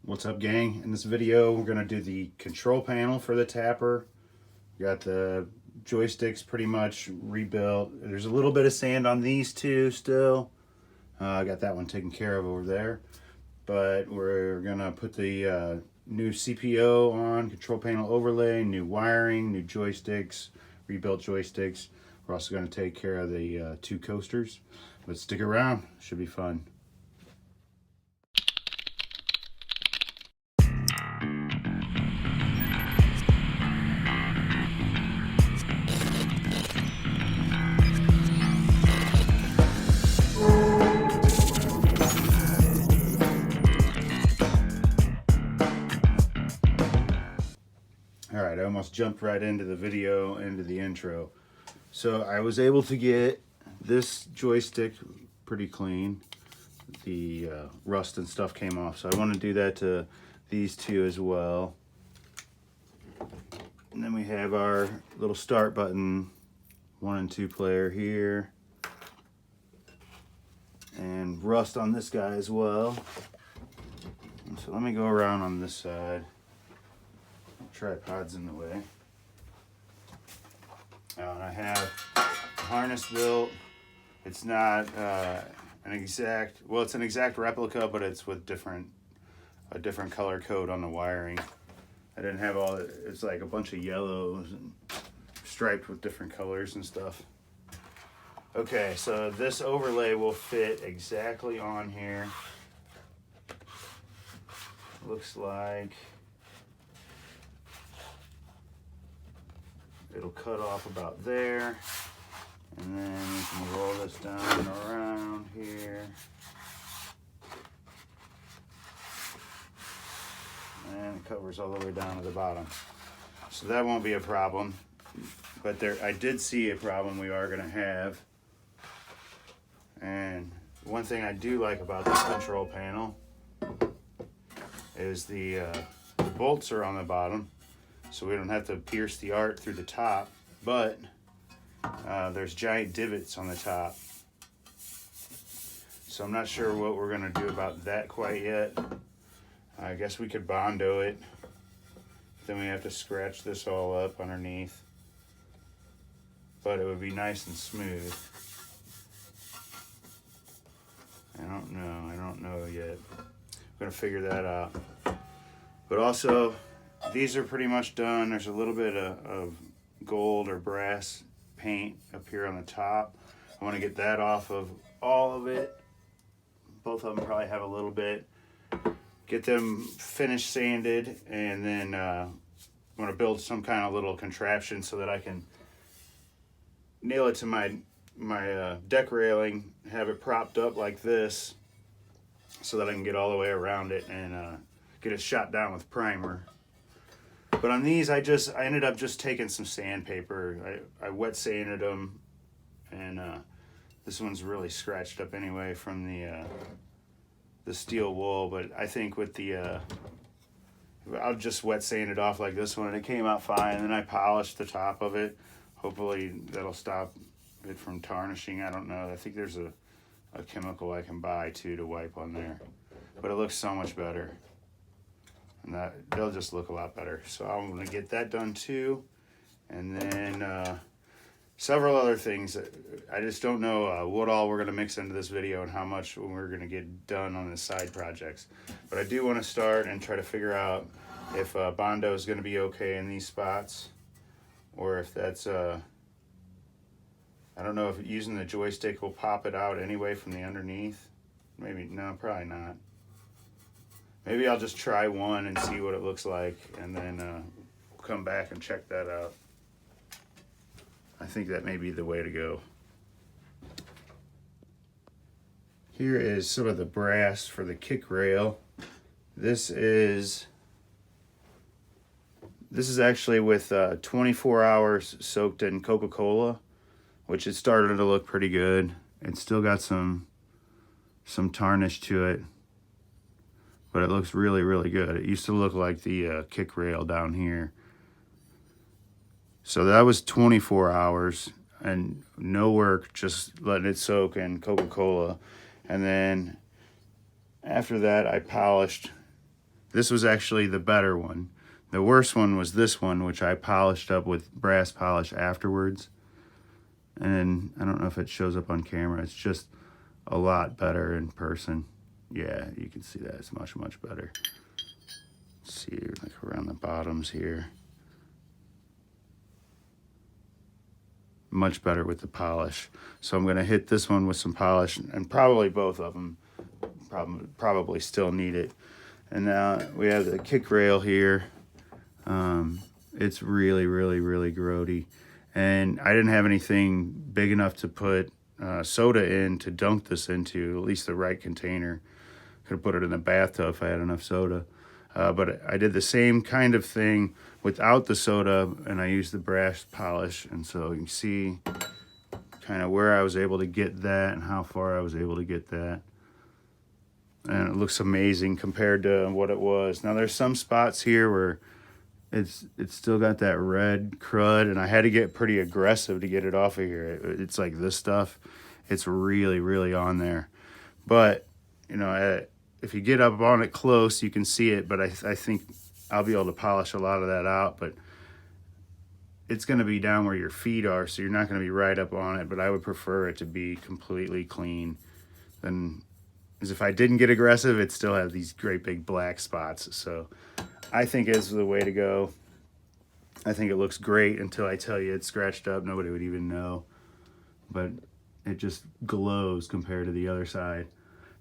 What's up, gang? In this video we're going to do the control panel for the tapper. Got the joysticks pretty much rebuilt. There's a little bit of sand on these two still. I got that one taken care of over there. But we're going to put the new CPO on, control panel overlay, new wiring, new joysticks, rebuilt joysticks. We're also going to take care of the two coasters. But stick around, should be fun. Alright, I almost jumped right into the video, into the intro. So I was able to get this joystick pretty clean. The rust and stuff came off, so I want to do that to these two as well. And then we have our little start button 1 and 2 player here. And rust on this guy as well. So let me go around on this side. Tripod's in the way. And I have a harness built. It's not an exact, well, it's an exact replica, but it's with a different color code on the wiring. I didn't have all, it's like a bunch of yellows and striped with different colors and stuff. Okay, so this overlay will fit exactly on here. Looks like it'll cut off about there, and then we can roll this down and around here, and it covers all the way down to the bottom, so that won't be a problem. But there, I did see a problem we are going to have, and one thing I do like about this control panel is the bolts are on the bottom, so we don't have to pierce the art through the top, but there's giant divots on the top. So I'm not sure what we're gonna do about that quite yet. I guess we could Bondo it. Then we have to scratch this all up underneath. But it would be nice and smooth. I don't know yet. I'm gonna figure that out. But also, these are pretty much done. There's a little bit of gold or brass paint up here on the top. I want to get that off of all of it. Both of them probably have a little bit. Get them finished sanded, and then I want to build some kind of little contraption so that I can nail it to my deck railing, have it propped up like this so that I can get all the way around it and get it shot down with primer. But on these, I ended up just taking some sandpaper. I wet sanded them, and this one's really scratched up anyway from the steel wool. But I think with the I'll just wet sand it off like this one, and it came out fine. And then I polished the top of it. Hopefully that'll stop it from tarnishing. I don't know. I think there's a chemical I can buy too to wipe on there. But it looks so much better. And they'll just look a lot better. So I'm going to get that done too. And then several other things. I just don't know what all we're going to mix into this video and how much we're going to get done on the side projects. But I do want to start and try to figure out if Bondo is going to be okay in these spots. Or if that's, I don't know if using the joystick will pop it out anyway from the underneath. Maybe, no, probably not. Maybe I'll just try one and see what it looks like, and then we'll come back and check that out. I think that may be the way to go. Here is some of the brass for the kick rail. This is actually with 24 hours soaked in Coca-Cola, which is starting to look pretty good. It's still got some tarnish to it, but it looks really, really good. It used to look like the kick rail down here. So that was 24 hours and no work, just letting it soak in Coca-Cola. And then after that, I polished This was actually the better one. The worst one was this one, which I polished up with brass polish afterwards. And I don't know if it shows up on camera. It's just a lot better in person. Yeah, you can see that. It's much, much better. Let's see, like around the bottoms here. Much better with the polish. So I'm going to hit this one with some polish, and probably both of them probably still need it. And now we have the kick rail here. It's really, really, really grody. And I didn't have anything big enough to put soda in to dunk this into, at least the right container. Could have put it in the bathtub if I had enough soda. But I did the same kind of thing without the soda, and I used the brass polish. And so you can see kind of where I was able to get that and how far I was able to get that. And it looks amazing compared to what it was. Now there's some spots here where it's still got that red crud, and I had to get pretty aggressive to get it off of here. It's like this stuff, it's really, really on there. But, you know, if you get up on it close, you can see it, but I think I'll be able to polish a lot of that out. But it's going to be down where your feet are, so you're not going to be right up on it, but I would prefer it to be completely clean. Then, as if I didn't get aggressive, it still has these great big black spots. So I think it's the way to go. I think it looks great until I tell you it's scratched up. Nobody would even know. But it just glows compared to the other side.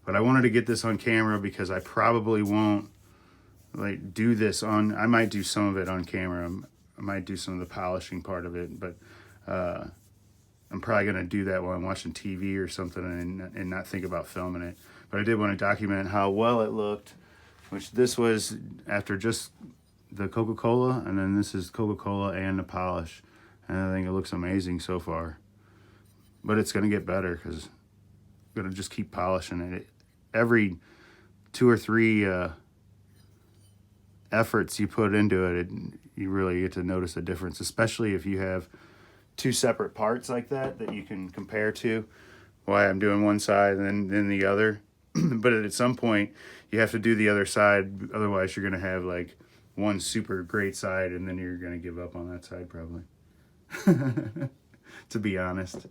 But I wanted to get this on camera because I probably won't like do this on, I might do some of it on camera. I might do some of the polishing part of it, but I'm probably going to do that while I'm watching TV or something and not think about filming it. But I did want to document how well it looked, which this was after just the Coca-Cola, and then this is Coca-Cola and the polish. And I think it looks amazing so far. But it's going to get better because I'm going to just keep polishing it. Every 2 or 3 efforts you put into it, you really get to notice a difference, especially if you have 2 separate parts like that you can compare to. Why I'm doing one side and then the other. But at some point, you have to do the other side. Otherwise, you're going to have like one super great side, and then you're going to give up on that side probably. To be honest.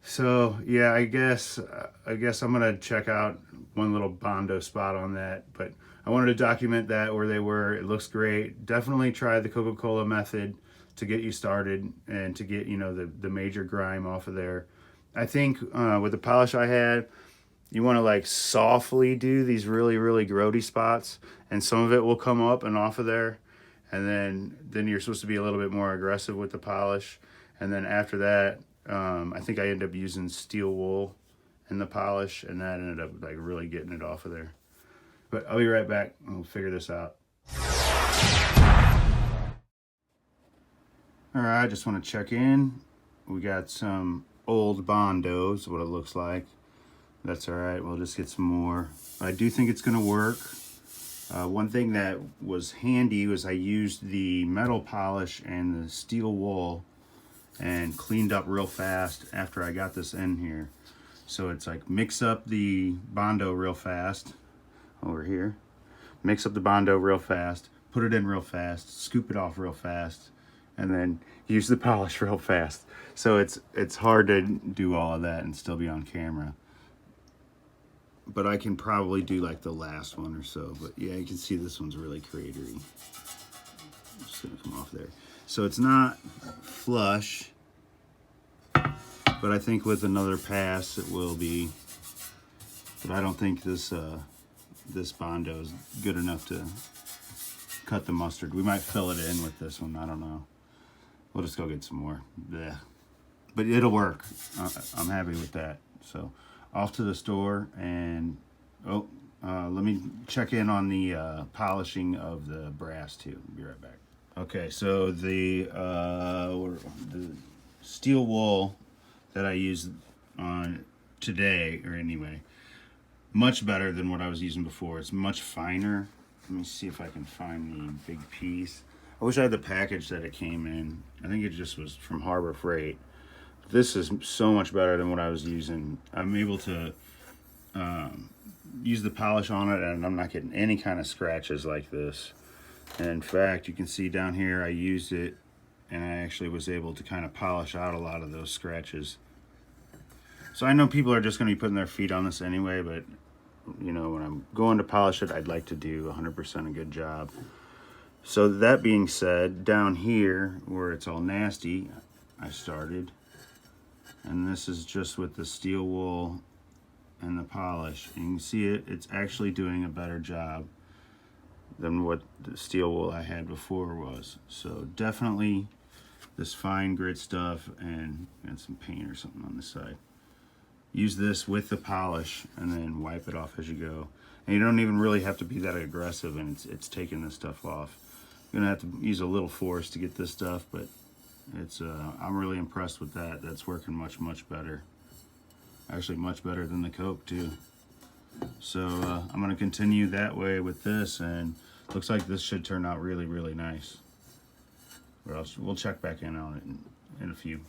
So yeah, I guess I'm gonna check out one little Bondo spot on that, but I wanted to document that where they were. It looks great. Definitely try the Coca-Cola method to get you started and to get, you know, the major grime off of there. I think with the polish I had, you want to like softly do these really, really grody spots, and some of it will come up and off of there, and then you're supposed to be a little bit more aggressive with the polish. And then after that, I think I ended up using steel wool in the polish, and that ended up like really getting it off of there. But I'll be right back and we'll figure this out. All right, I just want to check in. We got some old Bondos, what it looks like. That's all right, we'll just get some more. I do think it's gonna work. One thing that was handy was I used the metal polish and the steel wool and cleaned up real fast after I got this in here. So it's like mix up the Bondo real fast over here. Mix up the Bondo real fast, put it in real fast, scoop it off real fast, and then use the polish real fast. So it's hard to do all of that and still be on camera. But I can probably do like the last one or so. But yeah, you can see this one's really cratery. I'm just gonna come off there. So it's not flush, but I think with another pass it will be. But I don't think this this Bondo is good enough to cut the mustard. We might fill it in with this one, I don't know. We'll just go get some more. Blech. But it'll work. I'm happy with that. So off to the store, and let me check in on the polishing of the brass too. Be right back. Okay, so the steel wool that I used on today, or anyway, much better than what I was using before. It's much finer. Let me see if I can find the big piece. I wish I had the package that it came in. I think it just was from Harbor Freight. This is so much better than what I was using. I'm able to use the polish on it, and I'm not getting any kind of scratches like this. And in fact, you can see down here I used it and I actually was able to kind of polish out a lot of those scratches. So I know people are just going to be putting their feet on this anyway, but you know, when I'm going to polish it, I'd like to do 100% a good job. So that being said, down here where it's all nasty, I started, and this is just with the steel wool and the polish. And you can see it's actually doing a better job than what the steel wool I had before was. So definitely this fine grit stuff and some paint or something on the side. Use this with the polish and then wipe it off as you go. And you don't even really have to be that aggressive, and it's taking this stuff off. You're gonna have to use a little force to get this stuff, but it's I'm really impressed with that. That's working much better. Actually much better than the Coke too. So I'm gonna continue that way with this, and looks like this should turn out really nice. But we'll check back in on it in a few.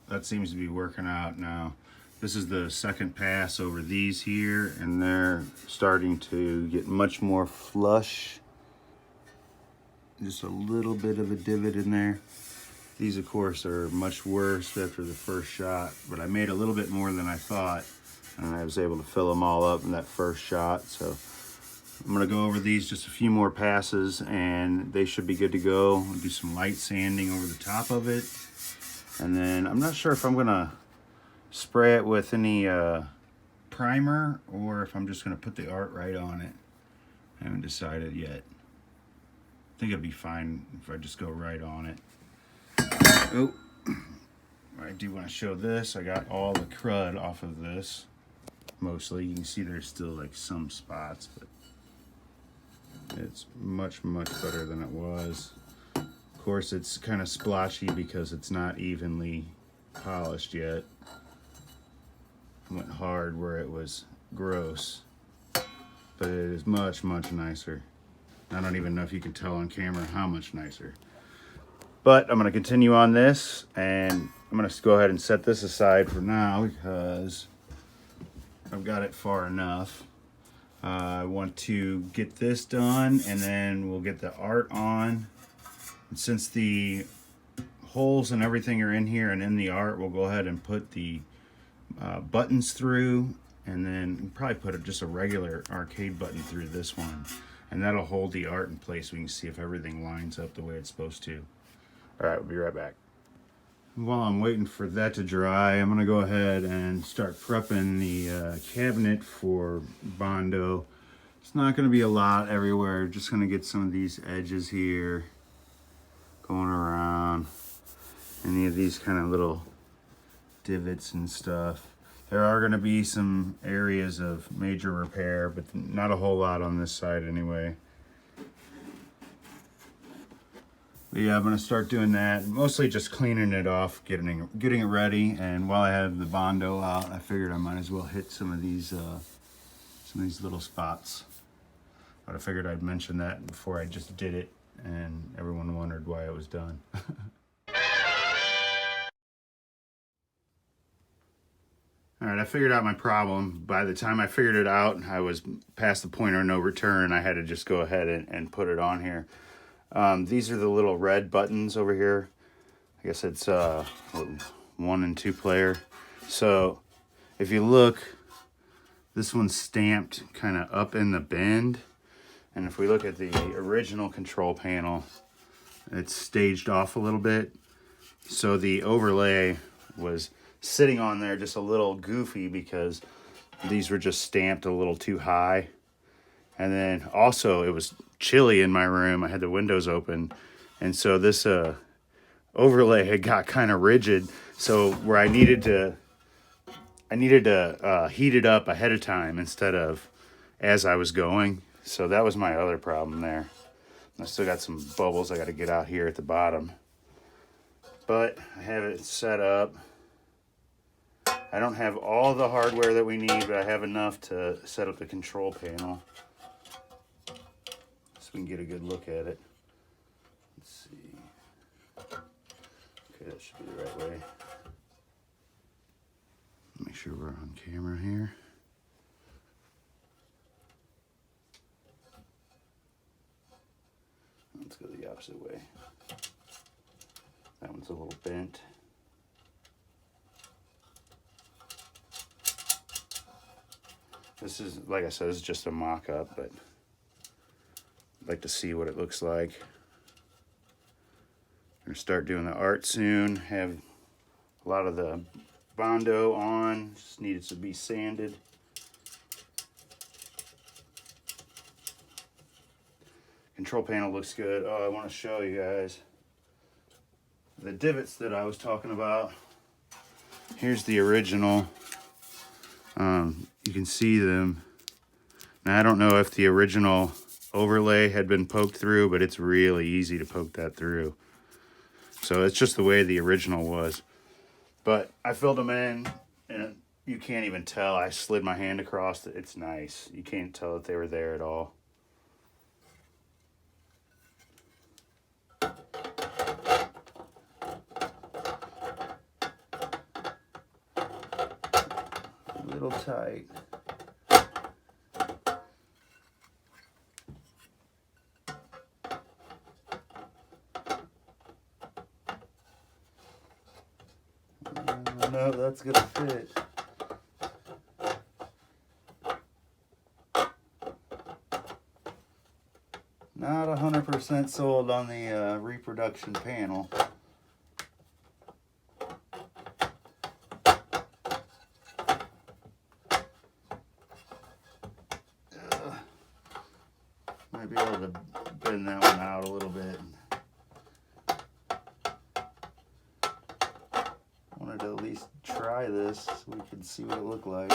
That seems to be working out now. This is the second pass over these here, and they're starting to get much more flush. Just a little bit of a divot in there. These, of course, are much worse after the first shot, but I made a little bit more than I thought, and I was able to fill them all up in that first shot. So I'm gonna go over these just a few more passes, and they should be good to go. I'll do some light sanding over the top of it. And then I'm not sure if I'm gonna spray it with any primer or if I'm just gonna put the art right on it. I haven't decided yet. I think it'd be fine if I just go right on it. Oh, I do want to show this. I got all the crud off of this. Mostly, you can see there's still like some spots, but it's much better than it was. Of course, it's kind of splotchy because it's not evenly polished yet. I went hard where it was gross, but it is much nicer. I don't even know if you can tell on camera how much nicer. But I'm going to continue on this, and I'm going to go ahead and set this aside for now because I've got it far enough. I want to get this done, and then we'll get the art on. And since the holes and everything are in here and in the art, we'll go ahead and put the buttons through, and then probably put just a regular arcade button through this one. And that'll hold the art in place. We can see if everything lines up the way it's supposed to. All right, we'll be right back. While I'm waiting for that to dry, I'm gonna go ahead and start prepping the cabinet for Bondo. It's not gonna be a lot everywhere. Just gonna get some of these edges here going around. Any of these kind of little divots and stuff. There are gonna be some areas of major repair, but not a whole lot on this side anyway. But yeah, I'm gonna start doing that. Mostly just cleaning it off, getting it ready. And while I have the Bondo out, I figured I might as well hit some of these little spots. But I figured I'd mention that before I just did it, and everyone wondered why it was done. All right, I figured out my problem. By the time I figured it out, I was past the point of no return. I had to just go ahead and put it on here. These are the little red buttons over here. I guess it's 1 and 2 player. So if you look, this one's stamped kind of up in the bend. And if we look at the original control panel, it's staged off a little bit. So the overlay was sitting on there just a little goofy because these were just stamped a little too high. And then also it was chilly in my room. I had the windows open, and so this overlay had got kind of rigid. So where I needed to heat it up ahead of time instead of as I was going. So that was my other problem there. I still got some bubbles I got to get out here at the bottom, but I have it set up. I don't have all the hardware that we need, but I have enough to set up the control panel. So we can get a good look at it. Let's see. Okay, that should be the right way. Make sure we're on camera here. go the opposite way. That one's a little bent. This is, like I said, this is just a mock-up, but I'd like to see what it looks like. I'm gonna start doing the art soon. Have a lot of the Bondo on, just needed to be sanded. Control panel looks good. Oh, I want to show you guys the divots that I was talking about. Here's the original. You can see them. Now, I don't know if the original overlay had been poked through, but it's really easy to poke that through. So it's just the way the original was. But I filled them in, and you can't even tell. I slid my hand across it. It's nice. You can't tell that they were there at all. A little tight. No, that's gonna fit. Not 100% sold on the reproduction panel. Might be able to bend that one out a little bit. Wanted to at least try this so we could see what it looked like.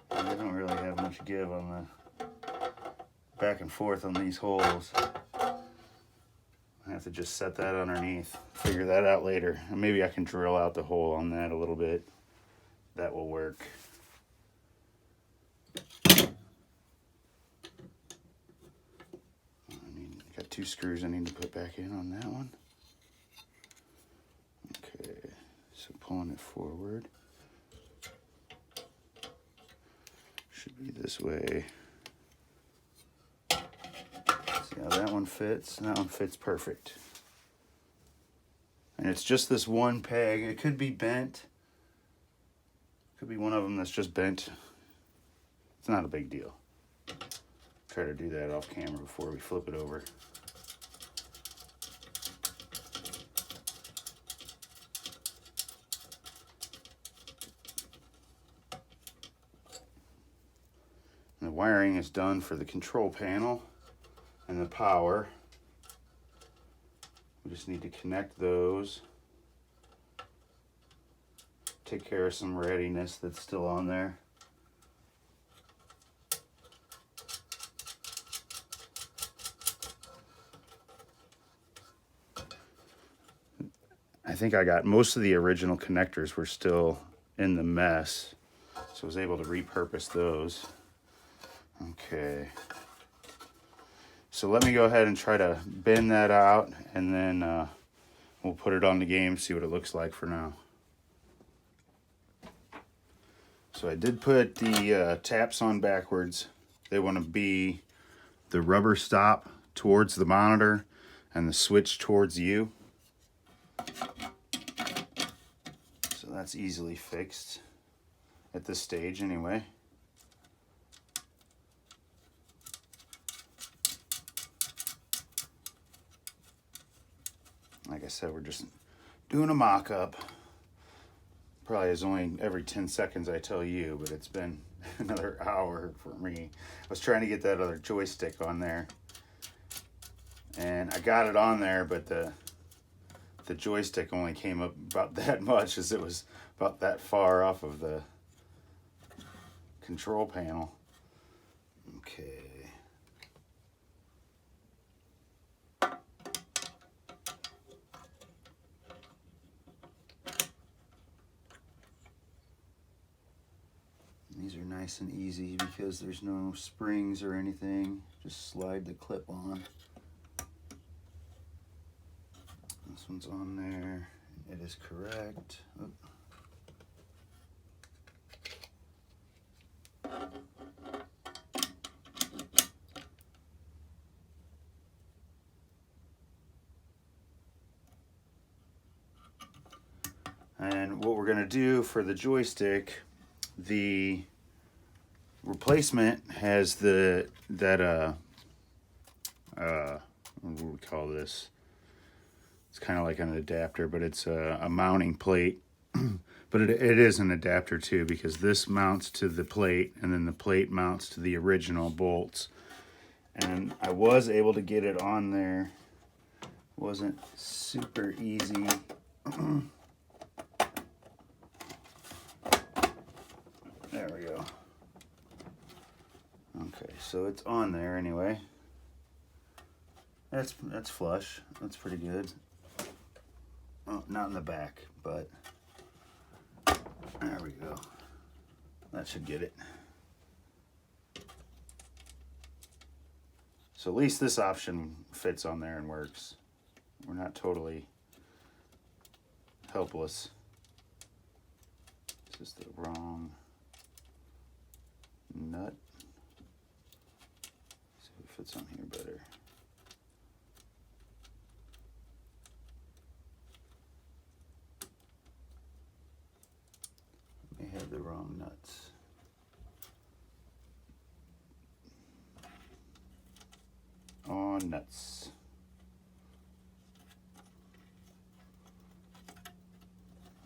They don't really have much give on the back and forth on these holes. I have to just set that underneath, figure that out later. And maybe I can drill out the hole on that a little bit. That will work. Got 2 screws I need to put back in on that one. Okay, so pulling it forward. Should be this way. See how that one fits? That one fits perfect. And it's just this one peg. It could be bent. Could be one of them that's just bent. It's not a big deal. Try to do that off camera before we flip it over. The wiring is done for the control panel and the power. We just need to connect those. Take care of some readiness that's still on there. I think I got most of the original connectors were still in the mess, so I was able to repurpose those. Okay, so let me go ahead and try to bend that out, and then we'll put it on the game, see what it looks like for now. So I did put the taps on backwards. They want to be the rubber stop towards the monitor and the switch towards you. So that's easily fixed at this stage anyway. Like I said, we're just doing a mock-up. Probably is only every 10 seconds I tell you, but it's been another hour for me. I was trying to get that other joystick on there, and I got it on there, but the joystick only came up about that much, as it was about that far off of the control panel. Okay. These are nice and easy because there's no springs or anything. Just slide the clip on. This one's on there. It is correct. Oh. And what we're going to do for the joystick, the replacement has what do we call this? It's kind of like an adapter, but it's a mounting plate. But it is an adapter too, because this mounts to the plate and then the plate mounts to the original bolts. And I was able to get it on there. Wasn't super easy. There we go. Okay, so it's on there anyway. That's flush. That's pretty good. Oh, not in the back, but there we go. That should get it. So at least this option fits on there and works. We're not totally helpless. This is the wrong nut. See if it fits on here better. May have the wrong nuts. Oh, nuts.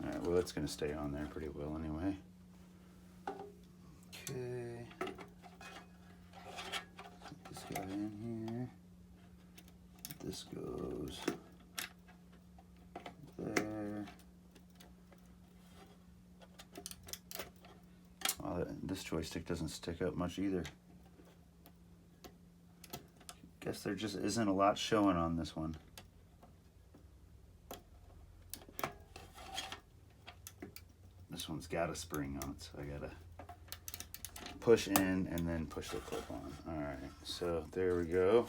Alright, well, that's going to stay on there pretty well anyway. Okay. Put this guy in here. This goes there. Oh, this joystick doesn't stick up much either. Guess there just isn't a lot showing on this one. This one's got a spring on it, so I gotta push in and then push the clip on. Alright, so there we go.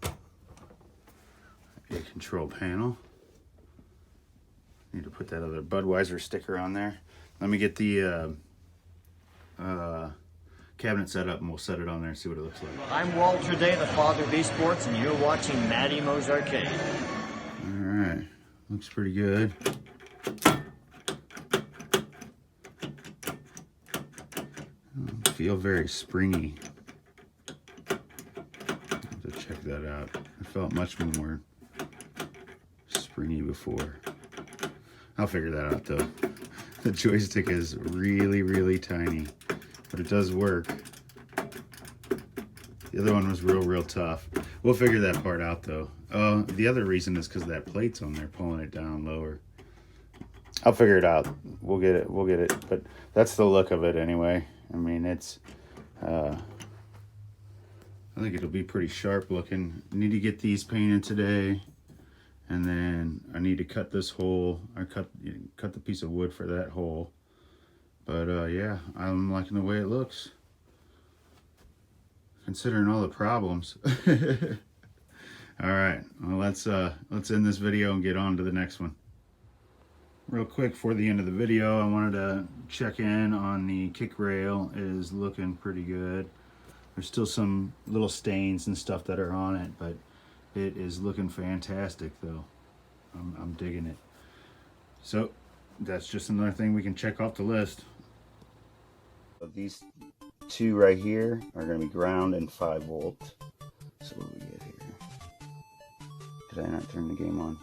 A control panel. Need to put that other Budweiser sticker on there. Let me get the cabinet set up and we'll set it on there and see what it looks like. I'm Walter Day, the father of esports, and you're watching Matty Mo's Arcade. Alright, looks pretty good. Feel very springy. Have to check that out. I felt much more springy before. I'll figure that out though. The joystick is really, really tiny, but it does work. The other one was real tough. We'll figure that part out though. The other reason is because that plate's on there pulling it down lower. I'll figure it out. We'll get it. But that's the look of it anyway. I mean, it's, I think it'll be pretty sharp looking. I need to get these painted today. And then I need to cut this hole, or cut the piece of wood for that hole. But yeah, I'm liking the way it looks. Considering all the problems. All right, well, let's end this video and get on to the next one. Real quick, for the end of the video, I wanted to check in on the kick rail. It is looking pretty good. There's still some little stains and stuff that are on it, but it is looking fantastic though. I'm digging it. So that's just another thing we can check off the list. These two right here are going to be ground and 5 volt. So what do we get here? Did I not turn the game on?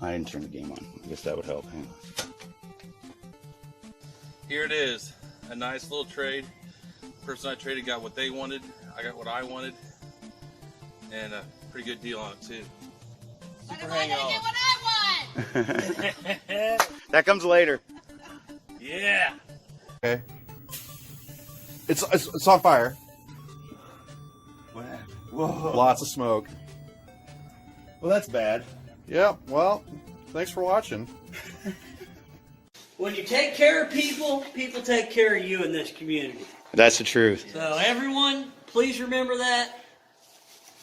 I didn't turn the game on. I guess that would help. Hang on. Here it is. A nice little trade. The person I traded got what they wanted. I got what I wanted. And a pretty good deal on it too. Super hang on. What I want. That comes later. Yeah. Okay. It's on fire. What happened? Whoa. Lots of smoke. Well, that's bad. Yeah, well, thanks for watching. When you take care of people, people take care of you in this community. That's the truth. So everyone, please remember that.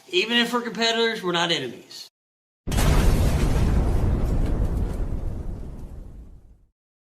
Even if we're competitors, we're not enemies.